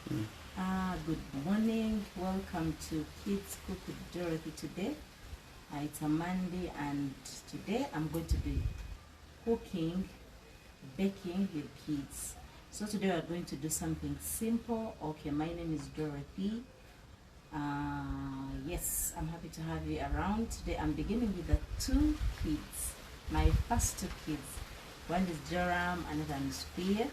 Good morning. Welcome to Kids Cook with Dorothy today. It's a Monday and today I'm going to be baking with kids. So today we're going to do something simple. Okay, my name is Dorothy. Yes, I'm happy to have you around. Today I'm beginning with the two kids, my first two kids. One is Joram, another is Fear.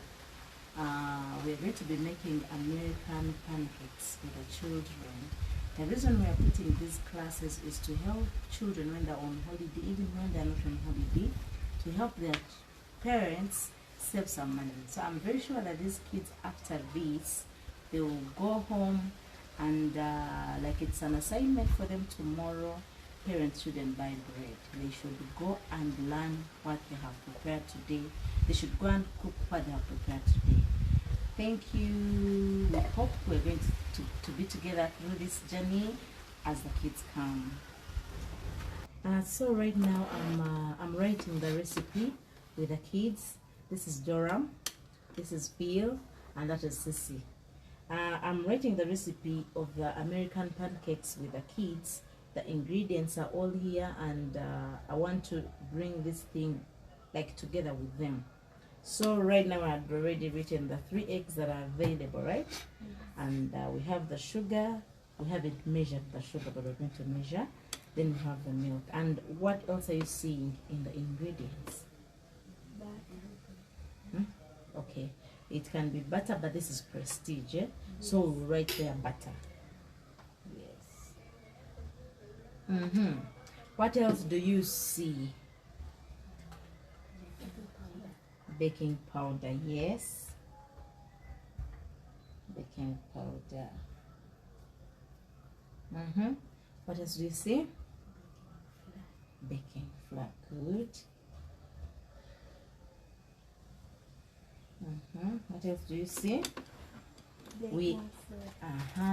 We're going to be making American pancakes with the children. The reason we are putting these classes is to help children when they're on holiday, even when they're not on holiday, to help their parents save some money. So I'm very sure that these kids, after this, they will go home and like it's an assignment for them tomorrow. Parents shouldn't buy bread. They should go and learn what they have prepared today. They should go and cook what they have prepared today. Thank you. We hope we're going to be together through this journey as the kids come. So right now I'm writing the recipe with the kids. This is Joram, this is Phil, and that is Sissy. I'm writing the recipe of the American pancakes with the kids. The ingredients are all here, and I want to bring this thing like together with them. So right now I've already written the 3 eggs that are available, right? And we have the sugar. We haven't measured the sugar, but we're going to measure. Then we have the milk. And what else are you seeing in the ingredients? Okay, it can be butter, but this is prestige, eh? So we'll write there butter. What else do you see? Baking powder, yes. Baking powder. What else do you see? Baking flour, good. What else do you see?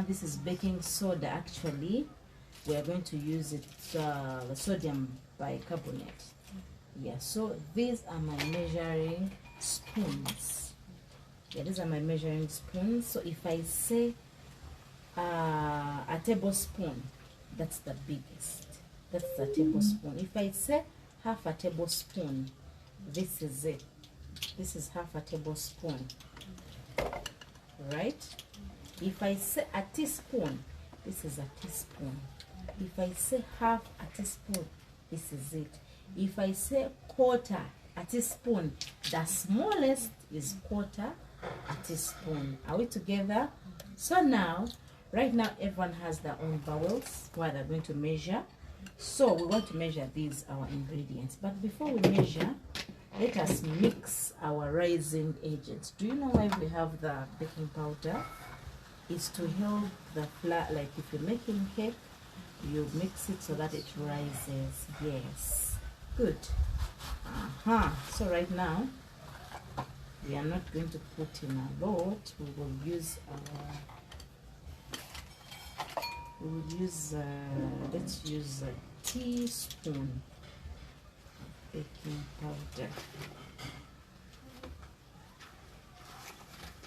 This is baking soda actually. We are going to use it, the sodium bicarbonate. Yeah, so these are my measuring spoons. Yeah, these are my measuring spoons. So if I say a tablespoon, that's the biggest. That's the tablespoon. If I say half a tablespoon, this is it. This is half a tablespoon, right? If I say a teaspoon, this is a teaspoon. If I say half a teaspoon, this is it. If I say quarter a teaspoon, the smallest is quarter a teaspoon. Are we together? So now, right now, everyone has their own bowls where they're going to measure. So we want to measure these, our ingredients. But before we measure, let us mix our rising agents. Do you know why we have the baking powder? It's to help the flour, like if you're making cake, you mix it so that it rises. Yes, good. So right now we are not going to put in a lot. We will use let's use a teaspoon of baking powder.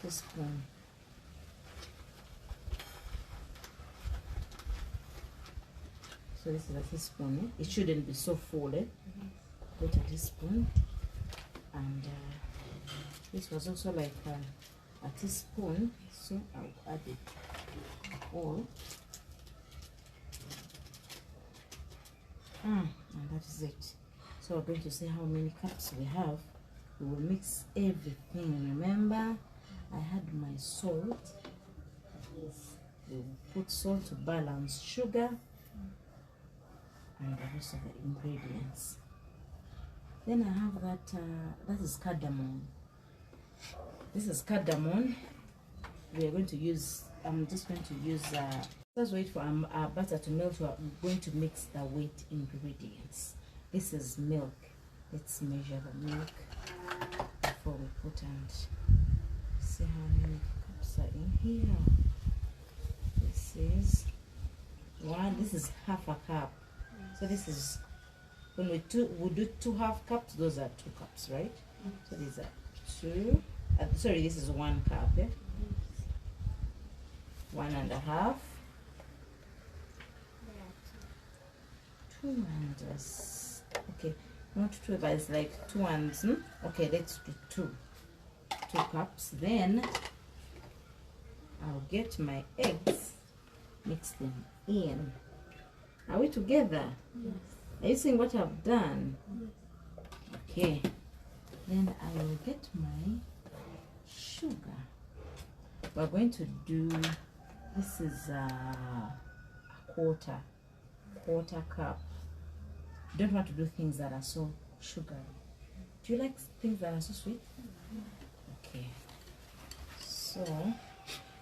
Teaspoon. So this is a teaspoon. It shouldn't be so full. Put a teaspoon, and this was also like a teaspoon. So I'll add it all, and that is it. So we're going to see how many cups we have. We will mix everything. Remember, I had my salt. We will put salt to balance sugar and the rest of the ingredients. Then I have that is cardamom. This is cardamom. We are going to use, I'm just going to use, let's wait for our butter to melt. We're going to mix the wet ingredients. This is milk. Let's measure the milk before we put and see how many cups are in here. This is one, this is half a cup. So this is, when we do 2 half cups, those are 2 cups, right? So these are 2, sorry, this is 1 cup, 1.5. 2 and okay, not 2, but it's like 2 and okay, let's do 2 cups. Then I'll get my eggs, mix them in. Are we together? Yes. Are you seeing what I've done? Yes. Okay, then I will get my sugar. We're going to do, this is a quarter cup. Don't want to do things that are so sugary. Do you like things that are so sweet? Okay, so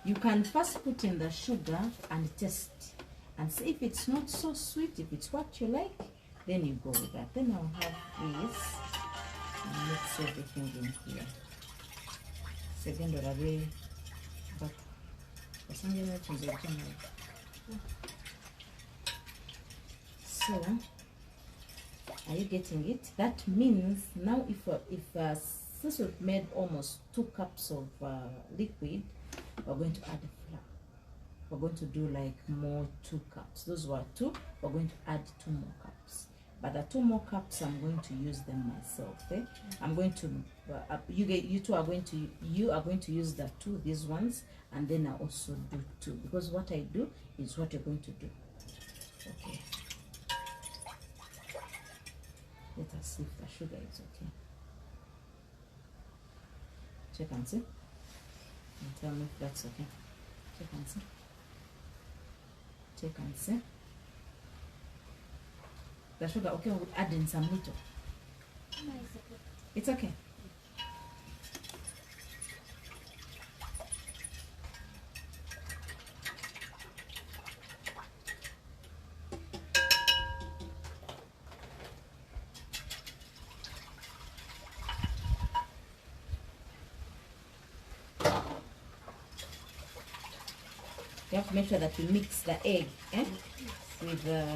you can first put in the sugar and taste and see if it's not so sweet. If it's what you like, then you go with that. Then I'll have this and mix everything in here. Second or away, but so are you getting it? That means now since we've made almost 2 cups of liquid, we're going to add flour. We're going to do like more 2 cups. Those were 2. We're going to add 2 more cups. But the 2 more cups, I'm going to use them myself. Eh? I'm going to you are going to use the 2, these ones, and then I also do 2, because what I do is what you're going to do. Okay. Let us see if the sugar is okay. Check and see. And tell me if that's okay. Check and see. Check and see. The sugar, okay, we'll add in some little. No, it's okay. It's okay. You have to make sure that you mix the egg with the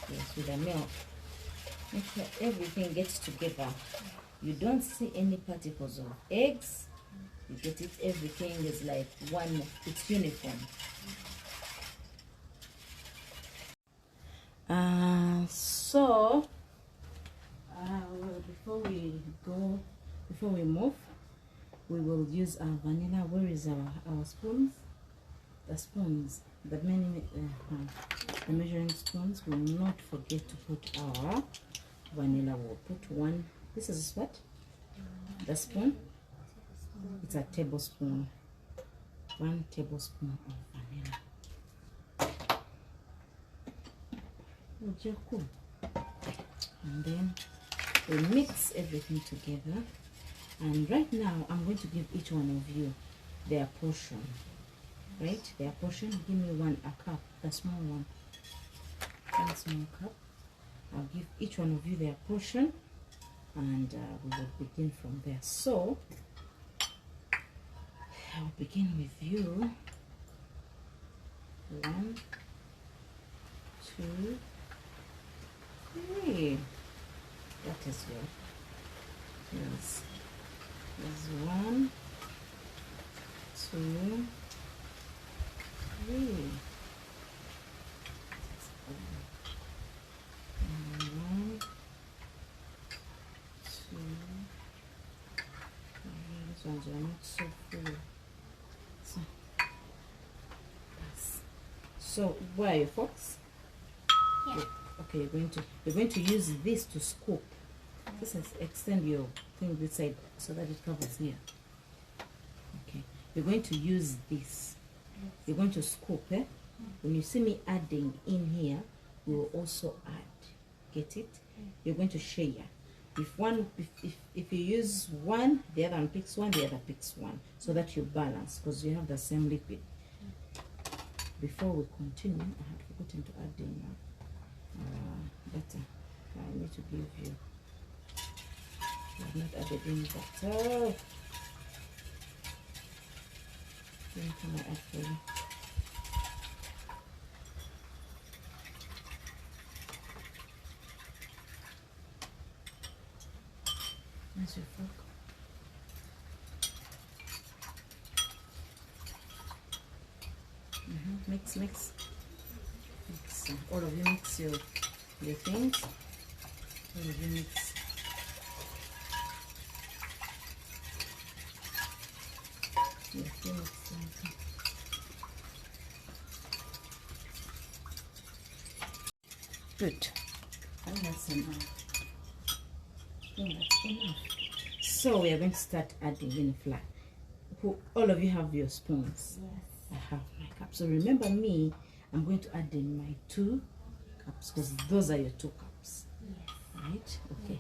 with the milk. Make sure everything gets together. You don't see any particles of eggs. You get it. Everything is like one. It's uniform. So before we move, we will use our vanilla. Where is our spoons? The spoons, the measuring spoons. We will not forget to put our vanilla. We'll put 1. This is what? The spoon. It's a tablespoon. 1 tablespoon of vanilla. And then we mix everything together. And right now, I'm going to give each one of you their portion. Right? Their portion. Give me a cup, the small one. 1 small cup. I'll give each one of you their portion, and we will begin from there. So, I'll begin with you. 1, 2, 3. That is good. Yes. There's 1, 2, 3. And 1, 2, 3. These ones are not so full. So where are your forks? Yeah. Okay, you're going to use this to scoop. Just extend your thing this side so that it covers here. Okay, you're going to use this. You're going to scoop. When you see me adding in here, you will also add. Get it? You're going to share. If you use 1, the other one picks 1, the other picks 1, so that you balance, because you have the same liquid. Before we continue, I had forgotten to add in butter. I need to give you. I have not added in butter. When can I add for you? Where's your fork? Mix, mix. All of you mix your things. All of you mix. Yes, you mix. Good. And that's enough. I think that's enough. So we are going to start adding in flour. All of you have your spoons. Yes. I have my cup. So remember me, I'm going to add in my 2 cups because those are your 2 cups. Yes. Right? Okay.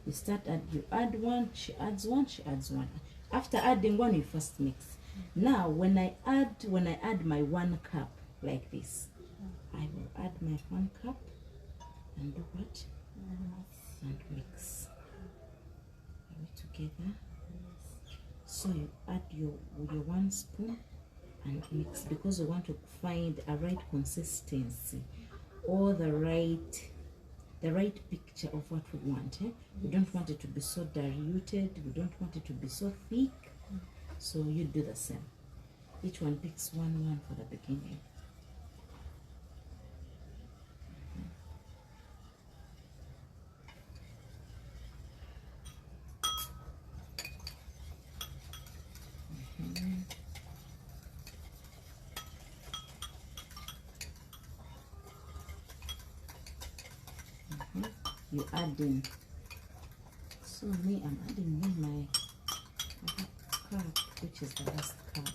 You add 1, she adds 1, she adds 1. After adding 1, you first mix. Now when I add my 1 cup like this, I will add my 1 cup and do what? And mix. Are we together? So you add your 1 spoon and mix because we want to find a right consistency or the right picture of what we want. We don't want it to be so diluted, we don't want it to be so thick. So you do the same. Each one picks 1 for the beginning. You add in. So me, I'm adding in my cup, which is the last cup.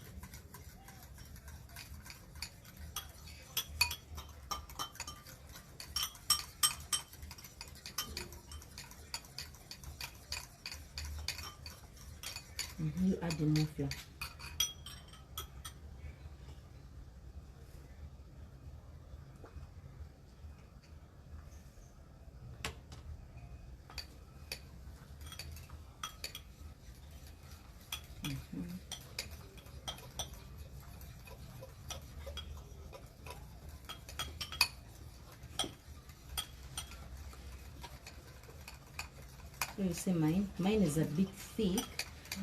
You add in more flour. So you see mine is a bit thick.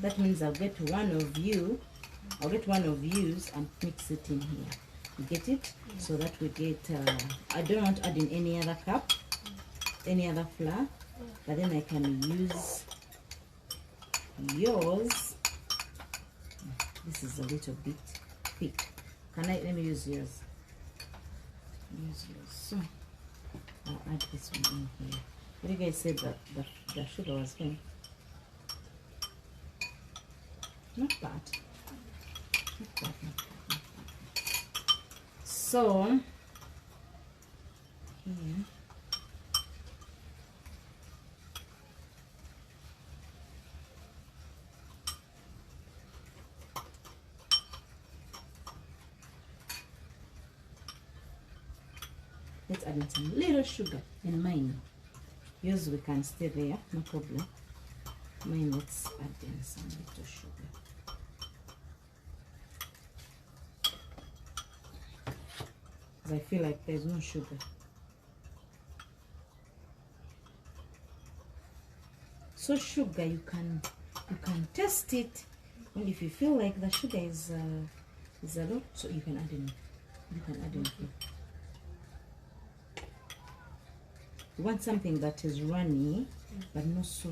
That means I'll get one of yous and mix it in here. You get it? Yeah. So that we get, I don't want to add in any other cup, any other flour, but then I can use yours. This is a little bit thick. Let me use yours. So I'll add this one in here. What do you guys say that the sugar was fine? Not bad. Not bad. So here. Let's add in some little sugar in mine. Yours we can stay there, no problem. Mine, let's add in some little sugar. Because I feel like there's no sugar. So sugar, you can taste it, and if you feel like the sugar is a lot, so you can add in. You can add in. You want something that is runny, but not so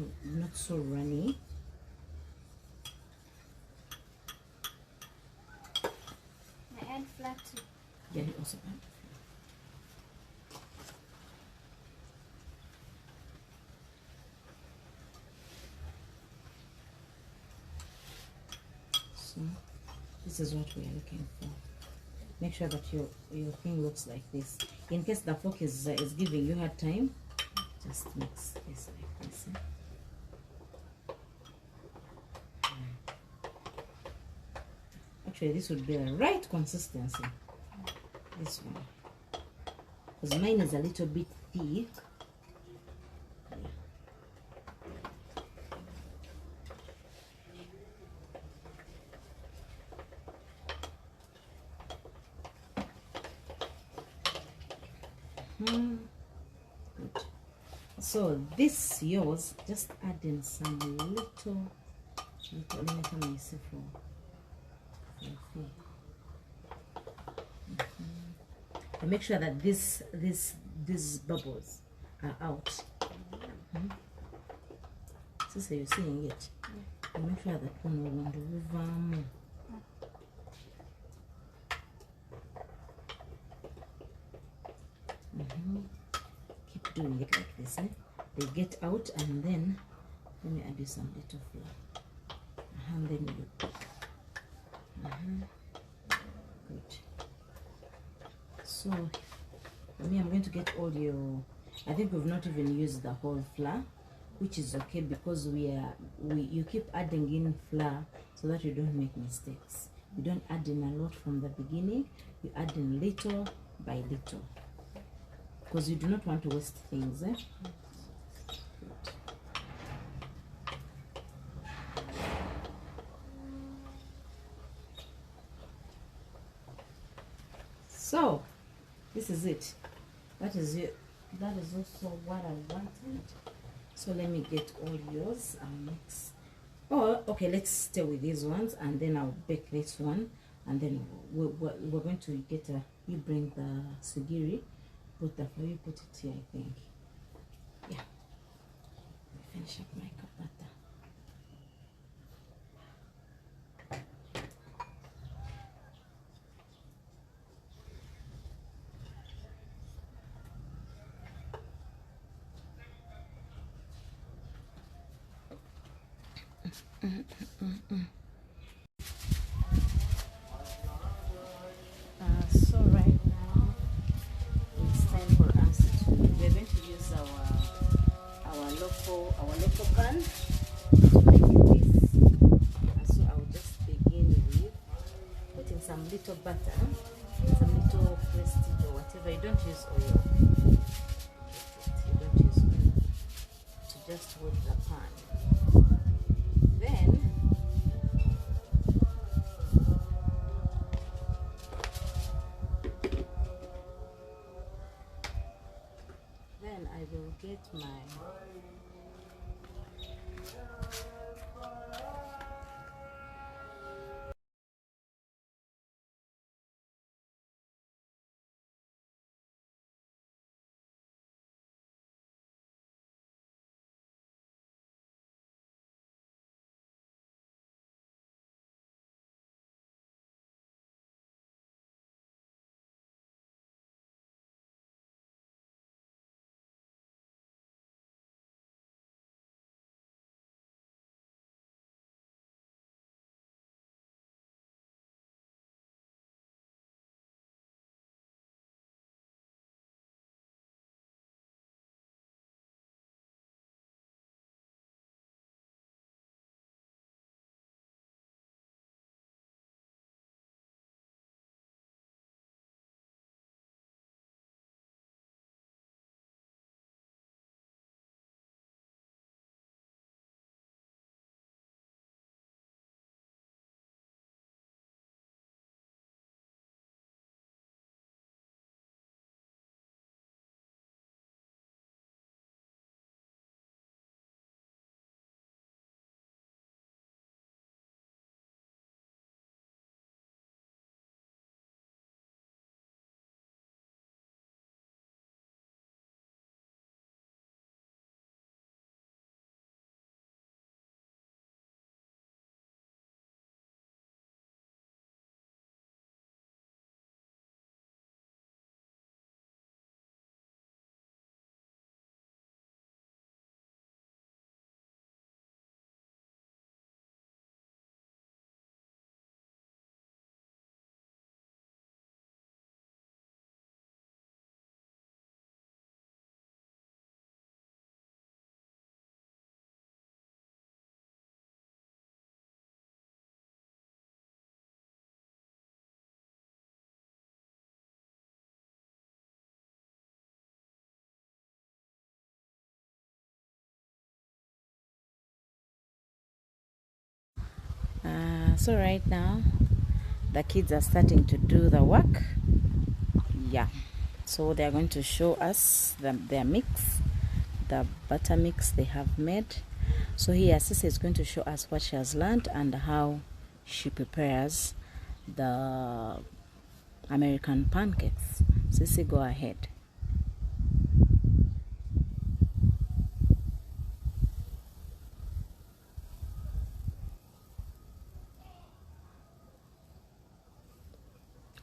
runny. I add flour too. Yeah, you also add. So this is what we are looking for. Make sure that your thing looks like this. In case the fork is giving you hard time, just mix this like this. Actually, this would be the right consistency. This one, because mine is a little bit thick. Good. So this yours, just add in some little let me see for and make sure that these bubbles are out. So you're seeing it. And make sure that one will move. Keep doing it like this. They get out, and then let me add you some little flour. And then you good. So for me, I'm going to get all your, I think we've not even used the whole flour, which is okay, because you keep adding in flour so that you don't make mistakes. You don't add in a lot from the beginning, you add in little by little, because you do not want to waste things. So this is it. That is it. That is also what I wanted. So let me get all yours. I'll mix. Oh, okay. Let's stay with these ones, and then I'll bake this one, and then we're going to get a. You bring the sugiri. Put the flour. You put it here. I think. Yeah. Finish up my cup butter. So right now it's time for us to. We're going to use our local pan to make this. And so I will just begin with putting some little butter, some little prestige or whatever. You don't use oil. You don't use oil to just hold the pan. Then I will get my so right now the kids are starting to do the work. Yeah, so they are going to show us their mix, the butter mix they have made. So here Sisi is going to show us what she has learned and how she prepares the American pancakes. Sissy, go ahead.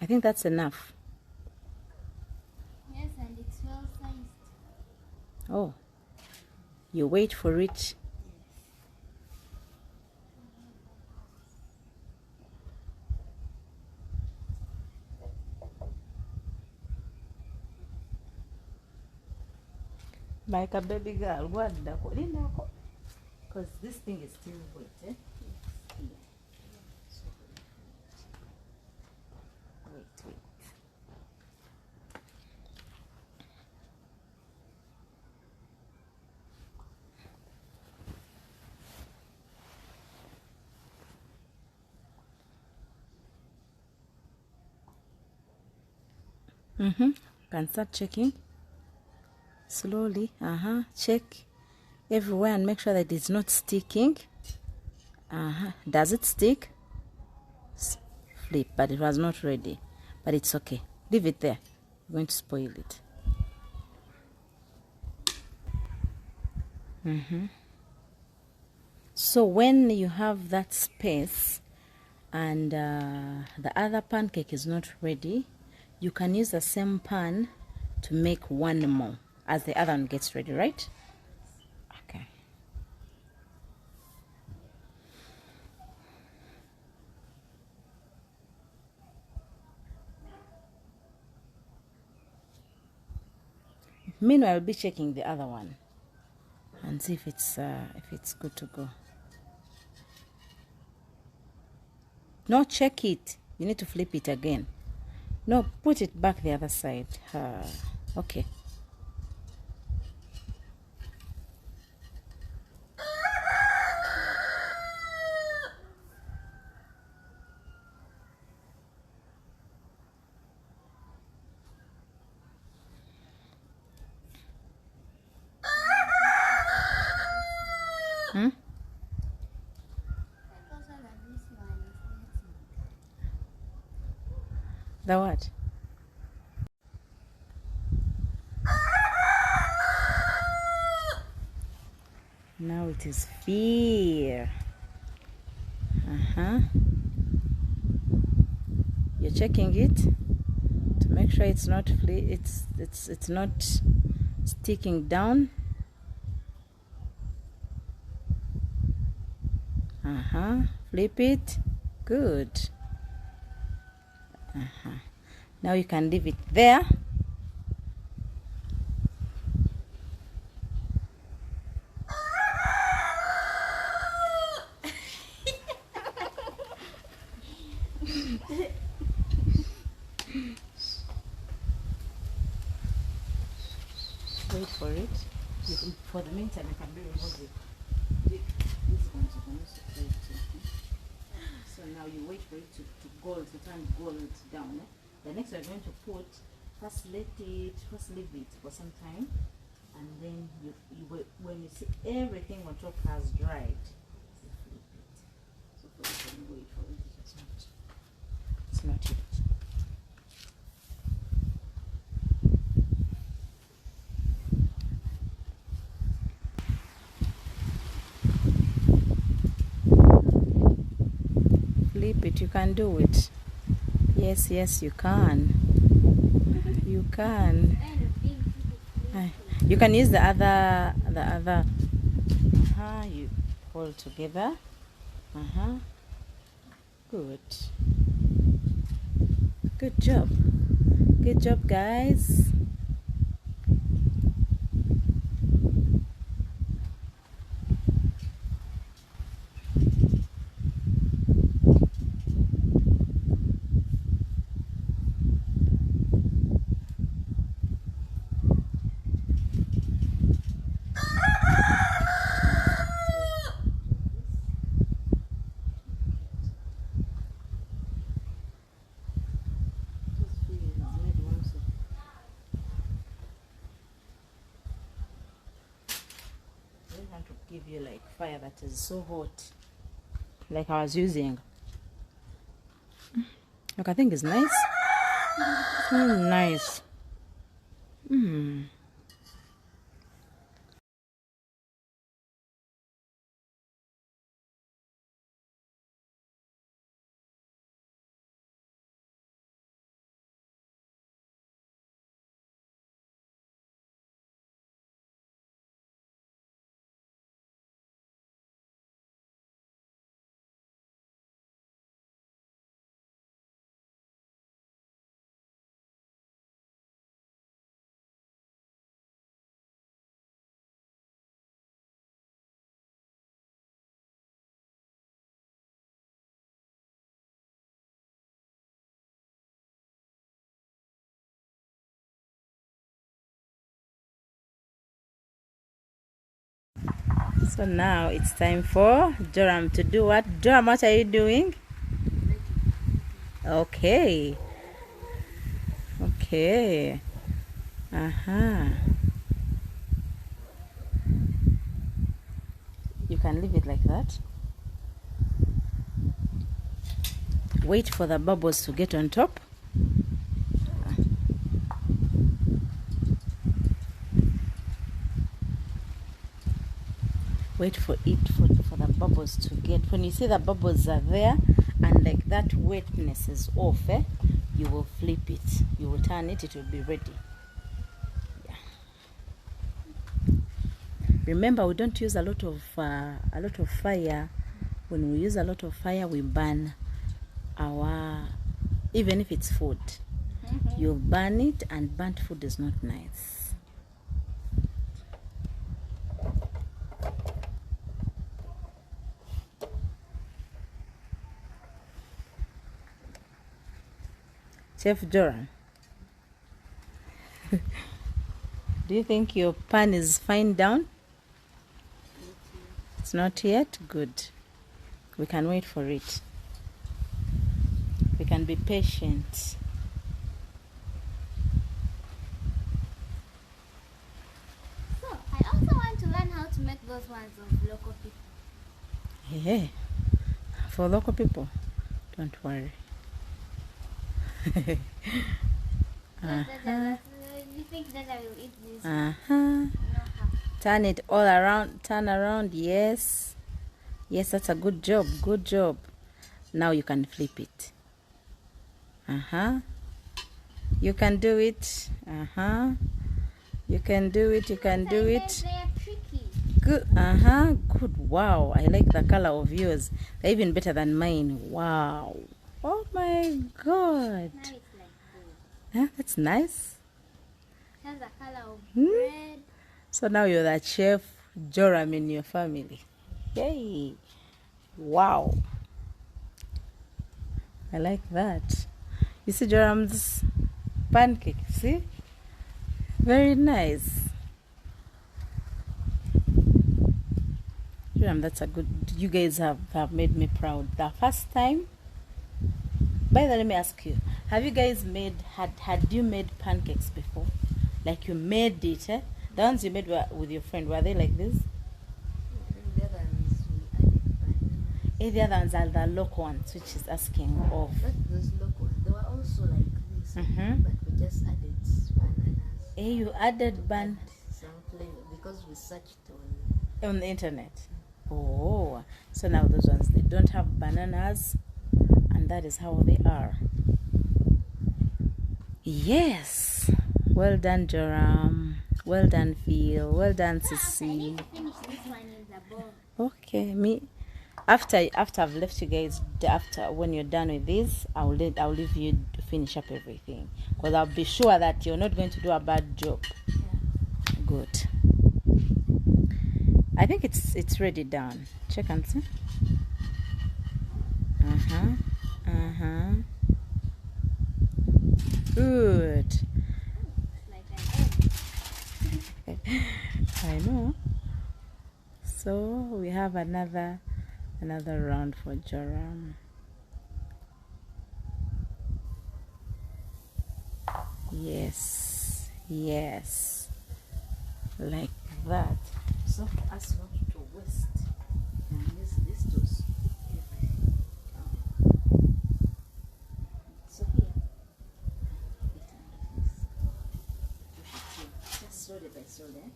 I think that's enough. Yes, and it's well sized. Oh, you wait for it. Like a baby girl, what? Because this thing is still wet, eh? Wait. Can start checking slowly. Check everywhere and make sure that it's not sticking. Does it stick? Flip, but it was not ready. But it's okay. Leave it there. I'm going to spoil it. So when you have that space and the other pancake is not ready, you can use the same pan to make one more as the other one gets ready, right? Okay. Meanwhile, I'll be checking the other one and see if it's good to go. No, check it. You need to flip it again. No, put it back the other side. Okay. The what? Now it is fear. You're checking it to make sure it's not it's not sticking down. Flip it. Good. Now you can leave it there. Wait for it. For the meantime, I can be removing these ones. You can also play it. So now you wait for it to turn gold down. The next we're going to put, first leave it for some time, and then when you see everything on top has dried, you flip it. So for you wait for it. It's not yet. Flip it. You can do it. Yes, you can. You can. You can use the other. You hold together. Good job, guys. To give you like fire that is so hot like I was using. Look, I think it's nice. So nice. So now it's time for Joram to do what? Joram, what are you doing? Okay. Okay. You can leave it like that. Wait for the bubbles to get on top. Wait for the bubbles to get. When you see the bubbles are there and like that wetness is off, you will flip it. You will turn it. It will be ready. Yeah. Remember, we don't use a lot of fire. When we use a lot of fire, we burn our, even if it's food, you burn it, and burnt food is not nice. Chef Joram, do you think your pan is fine down? It's not yet? Good. We can wait for it. We can be patient. So, I also want to learn how to make those ones of local people. Yeah. For local people, don't worry. You think that I will eat this? Turn it all around. Turn around. Yes. Yes, that's a good job. Good job. Now you can flip it. You can do it. You can do it. You can do it. They are tricky. Good. Good. Wow. I like the color of yours. They're even better than mine. Wow. Oh my God. Now it's like this. Yeah, that's nice. It has the color of bread. So now you're the chef Joram in your family. Yay. Wow. I like that. You see Joram's pancake, see? Very nice. Joram, that's a good, you guys have made me proud. The first time, by the way, let me ask you, have you guys had you made pancakes before? Like you made it, The ones you made with your friend, were they like this? The other ones we added bananas. The other ones are the local ones, which is asking of. Not those local ones. They were also like this, but we just added bananas. You added Some flavor because we searched on the internet. Oh, so now those ones, they don't have bananas, and that is how they are. Yes. Well done, Joram. Well done, Phil. Well done, I Sissy. need to finish this one in the bowl. Okay, me. After I've left you guys, after when you're done with this, I'll leave you to finish up everything, because I'll be sure that you're not going to do a bad job. Yeah. Good. I think it's ready down. Check and see. Good. Like an egg. I know. So we have another round for Joram. Yes, like that. So for us not to waste, and use this to so here So then,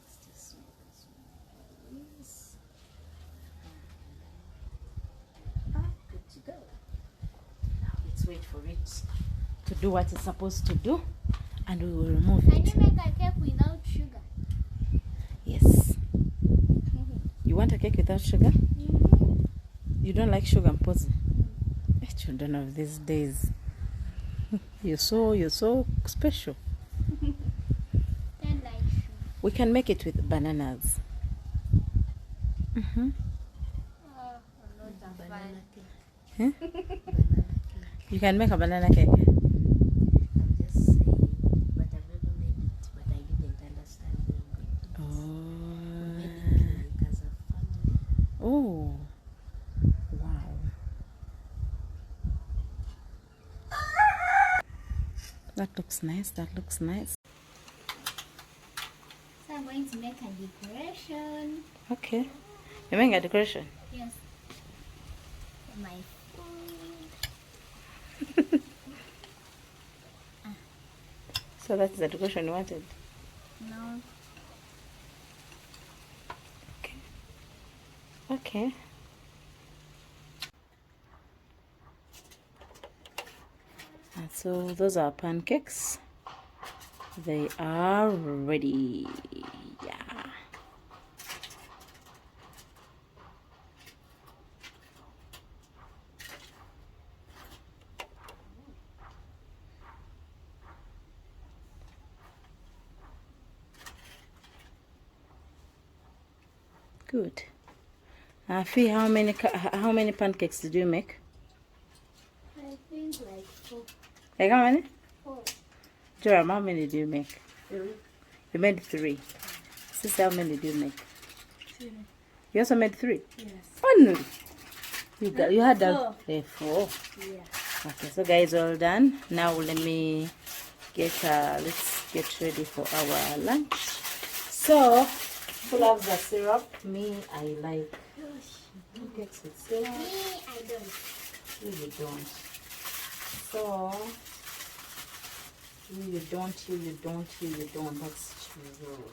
let's just make this one like this. Good to go. Now let's wait for it to do what it's supposed to do, and we will remove Can it. you make a cake without sugar? Yes. You want a cake without sugar? You don't like sugar, Mpozi? Children of these days. You're so special. Don't like sugar. We can make it with bananas. Oh, not a Banana fan. cake. Huh? Banana cake. You can make a banana cake. I'm just saying, but I've never made it, but I didn't understand the ingredients. We made it like as a family. Oh. Wow. That looks nice. That looks nice. So I'm going to make a decoration. Okay. You're making a decoration? Yes. For my food. So that's the decoration you wanted? No. Okay. Okay. And so those are pancakes. They are ready. Yeah. Good. Fee, how many pancakes did you make? I think like 4. Like how many? 4. Joram, how many did you make? 3. You made 3. Sister, how many did you make? 2. You also made 3. Yes. One. You had Four. a 4. Yeah. Okay, so guys, all done. Now let me get let's get ready for our lunch. So, who loves the syrup? Me, I like pancakes with syrup. Me, I don't. You don't. So, you don't. That's true.